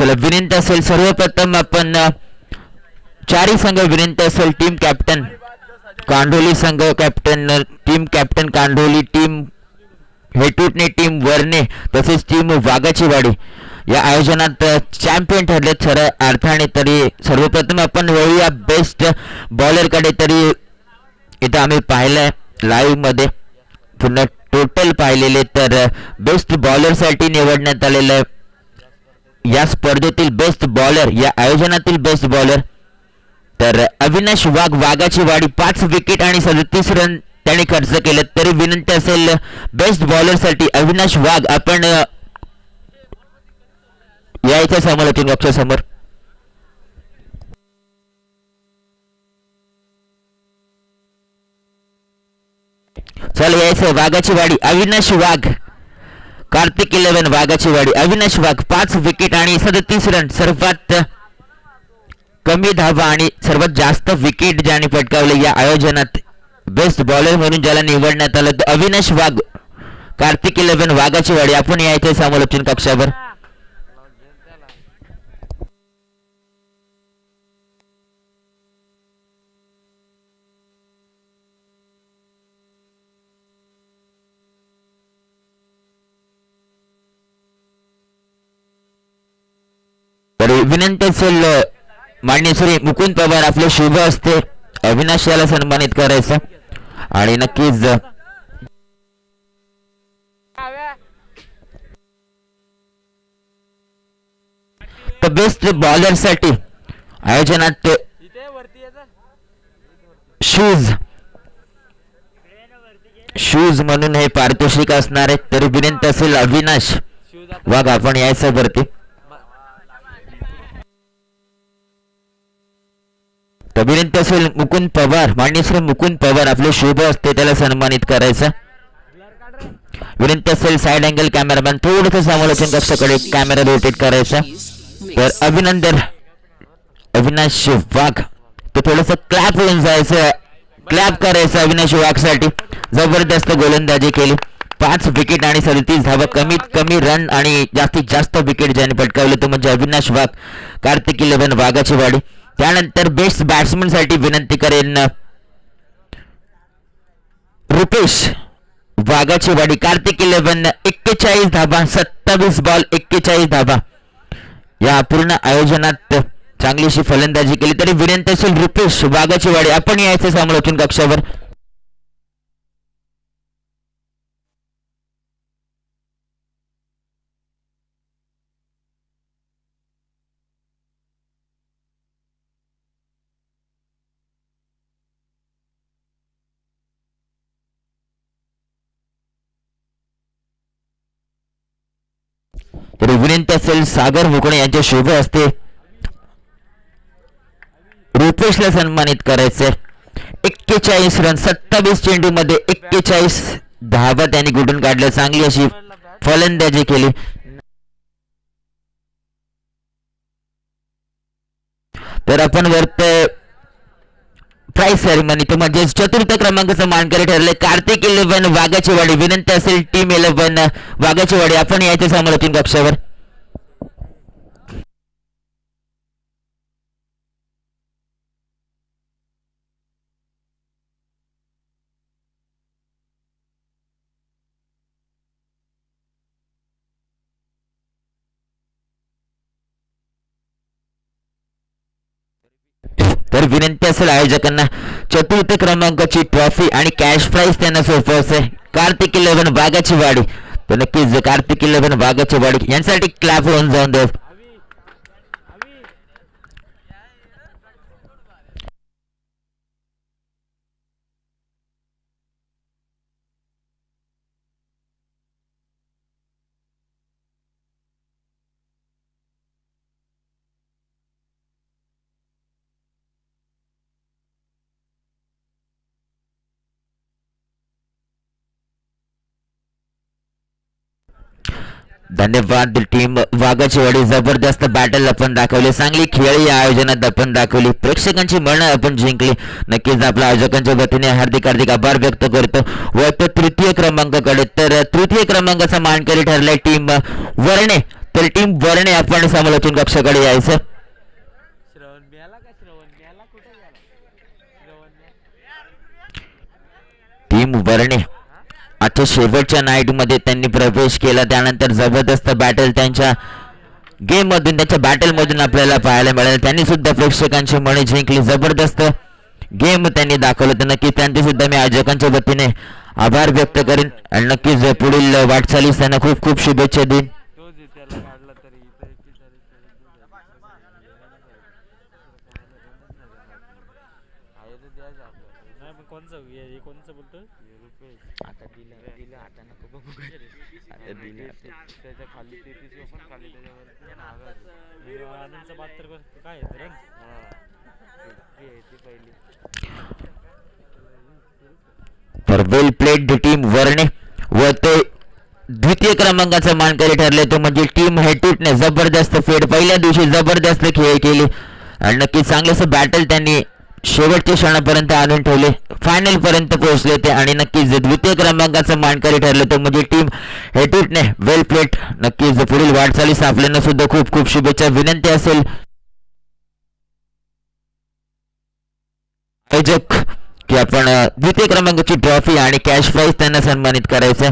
चला विनंती असेल सर्वप्रथम आपण चारही संघ विनंती असेल टीम कॅप्टन कांडोली संघ कॅप्टन टीम कॅप्टन कांडोली टीम हेटूटणे टीम वरणे तसेच टीम वाघाची वाडी या आयोजनात चॅम्पियन ठरले खऱ्या अर्थाने। तरी सर्वप्रथम आपण वळूया बेस्ट बॉलरकडे। तरी इथं आम्ही पाहिलंय लाईव्ह मध्ये पूर्ण टोटल पाहिलेले तर बेस्ट बॉलरसाठी निवडण्यात आलेलं या स्पर्धेतील बेस्ट बॉलर या आयोजनातील बेस्ट बॉलर तर अविनाश वाघ वाघाची वाडी 5 विकेट आणि 37 रन त्याने खर्च केले। तरी विनंती असेल बेस्ट बॉलरसाठी अविनाश वाघ आपण यायच्या समालोचन कक्षासमोर। चल यायचं वाघाची वाडी अविनाश वाघ कार्तिक 11 वाघाची वाडी अविनाश वाघ 5 विकेट आणि 37 रन सर्वात कमी धावा आणि सर्वात जास्त विकेट ज्याने पटकावले या आयोजनात बेस्ट बॉलर म्हणून ज्याला निवडण्यात आलं तर अविनाश वाघ कार्तिक 11 वाघाची वाडी आपण यायचे समालोचन कक्षावर। तरी विनंती असेल माननीय श्री मुकुंद पवार आपले शुभ हस्ते अविनाश याला सन्मानित करायचं आणि नक्कीच तर बेस्ट बॉलर साठी आयोजनात शूज म्हणून हे पारितोषिक असणार आहे। तरी विनंती असेल अविनाश वाघ आपण यायचं वरती। तर विनंती असेल मुकुंद पवार माननीय श्री मुकुंद पवार आपले शुभ असते त्याला सन्मानित करायचं। विनंती असेल साइड अँगल कॅमेरामॅन थोडंसं समालोचन कक्षाकडे कॅमेरा रोटेट करायचा। तर अभिनंदन अविनाश वाघ तो थोडंसं क्लॅप होऊन जायचं क्लॅप करायचं अविनाश वाघ साठी जबरदस्त गोलंदाजी केली 5 विकेट आणि 37 धावा कमीत कमी रन आणि जास्तीत जास्त विकेट ज्याने पटकावले तो म्हणजे अविनाश वाघ कार्तिक 11 वाघाची वाडी। त्यानंतर बेस्ट बॅट्समन साठी विनंती करेन रुपेश वाघाची वाडी कार्तिक 11 41 धावा 27 बॉल 41 धावा या पूर्ण आयोजनात चांगलीशी फलंदाजी केली। तरी विनंती असेल रुपेश वाघाची वाडी आपण यायचं समालोचन कक्षावर। तरी विनंती असेल सागर मुकणे यांच्या शुभ हस्ते रुपेशला सन्मानित करायचंय। 41 रन 27 चेंडू मध्ये 41 धावा त्यांनी गुडून काढल्या चांगली अशी फलंदाजी केली। तर आपण वरती प्राइस सेरेमनी तो म्हणजे चतुर्थ क्रमांकाचा मानकरी ठरले कार्तिक 11 वाघाची वाडी। विनंती असेल टीम 11 वाघाची वाडी आपण यायचे समालोचन कक्षावर। तर विनंती असेल आयोजकांना चतुर्थ क्रमांकाची ट्रॉफी आणि कॅश प्राइज त्यांना सोपवायचे कार्तिक 11 वाघाची वाडी। तर नक्कीच कार्तिक 11 वाघाची वाडी यांसाठी क्लॅप होऊन जाऊन दे। धन्यवाद टीम वाघाची वाडी जबरदस्त बॅटल आपण दाखवली चांगली खेळ या आयोजनात आपण दाखवली प्रेक्षकांची मन आपण जिंकली। नक्कीच आपल्या आयोजकांच्या वतीने हार्दिक हार्दिक आभार व्यक्त करतो। व तृतीय क्रमांकाकडे तर तृतीय क्रमांकाचा मानकरी ठरलाय टीम वरणे तर टीम वरणे आपण समालोचन कक्षाकडे यायचं. टीम वरणे आजच्या शेवटच्या नाईट मध्ये त्यांनी प्रवेश केला. त्यानंतर जबरदस्त बॅटल त्यांच्या गेम मधून त्यांच्या बॅटल मधून आपल्याला पाहायला मिळालं. त्यांनी सुद्धा प्रेक्षकांची मने जिंकली. जबरदस्त गेम त्यांनी दाखवलं. तर नक्कीच त्यांचे सुद्धा मी आयोजकांच्या वतीने आभार व्यक्त करेन आणि नक्कीच पुढील वाटचालीस त्यांना खूप खूप शुभेच्छा देईन. तर वेल प्लेड टीम वरणे व ते द्वितीय क्रमांकाचा मानकरी ठरले तो म्हणजे टीम हेटूटने जबरदस्त फेड पहिल्या दिवशी जबरदस्त खेळ केली आणि नक्कीच चांगलंसं बॅटल त्यांनी शेवटच्या क्षणापर्यंत आणून ठेवले. फायनल पर्यंत पोहोचले ते आणि नक्कीच द्वितीय क्रमांकाचा मानकरी ठरले तो म्हणजे टीम हेटूटने. वेल प्लेड. नक्कीच पुढील वाटचालीस आपल्याला सुद्धा खूप खूप शुभेच्छा. विनंती असेल आयोजक की आपण द्वितीय क्रमांकाची ट्रॉफी आणि कॅश प्राइज त्यांना सन्मानित करायचं.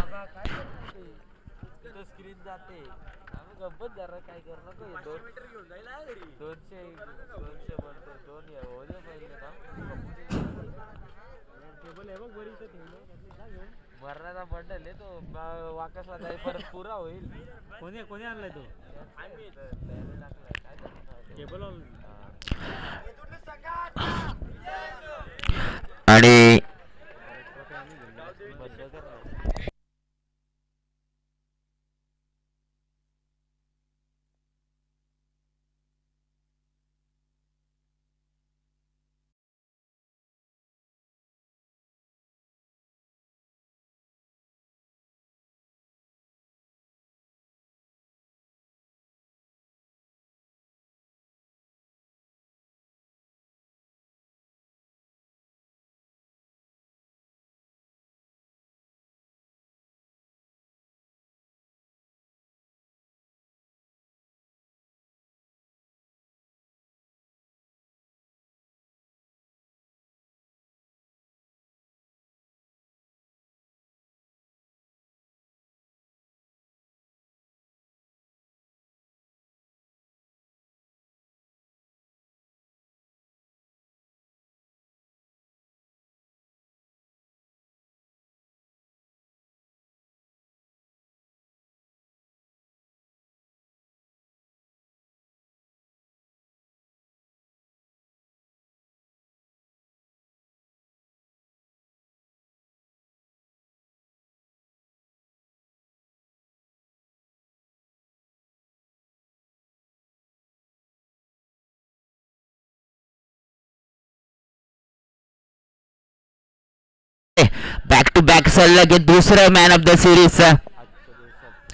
आणि बॅक टू बॅक सलग दुसरं मॅन ऑफ द सिरीजचा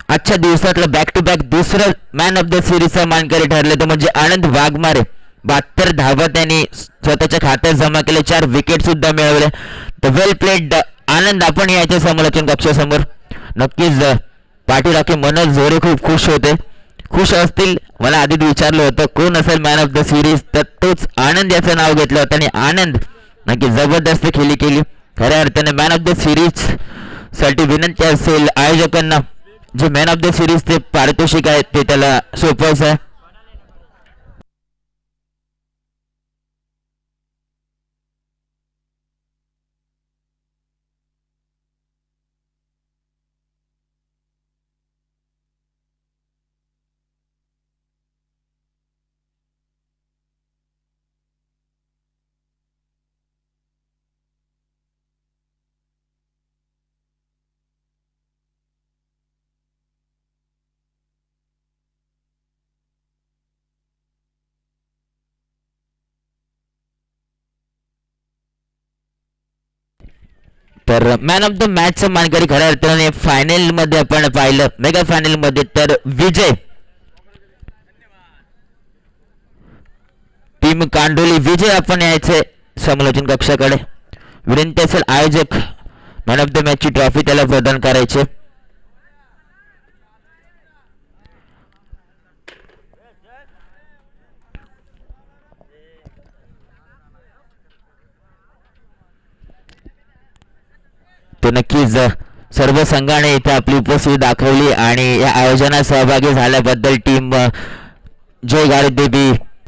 आजच्या दिवसातलं बॅक टू बॅक दुसरं मॅन ऑफ द सिरीजचा मानकरी ठरले तो म्हणजे आनंद वाघमारे. 72 धावा त्यांनी स्वतःच्या खात्यात जमा केले. 4 विकेट सुद्धा मिळवले. तर वेल प्लेड आनंद. आपण याच्या समालोचन कक्षासमोर नक्कीच पाठीराखे मनोज झोरे खूप खुश होते. खुश असतील. मला आधीच विचारलं होतं कोण असेल मॅन ऑफ द सिरीज तर तोच आनंद याचं नाव घेतलं होतं आणि आनंद नक्की जबरदस्त खेळी केली. खऱ्या अर्थाने मॅन ऑफ द सिरीज साठी विनंती असेल आयोजकांना जे मॅन ऑफ द सिरीज ते पारितोषिक आहे ते त्याला सोपवायचं आहे. तर मॅन ऑफ द मॅचचा मानकरी खऱ्या अर्थाने फायनल मध्ये आपण पाहिलं मेगा फायनल मध्ये तर विजय टीम कांडोली. विजय आपण यायचे समालोचन कक्षाकडे. विनंती असेल आयोजक मॅन ऑफ द मॅच ची ट्रॉफी त्याला प्रदान करायचे. तो नक्कीच सर्व संघाने इथे आपली उपस्थिती दाखवली आणि या आयोजनात सहभागी झाल्याबद्दल टीम जय गाडी देवी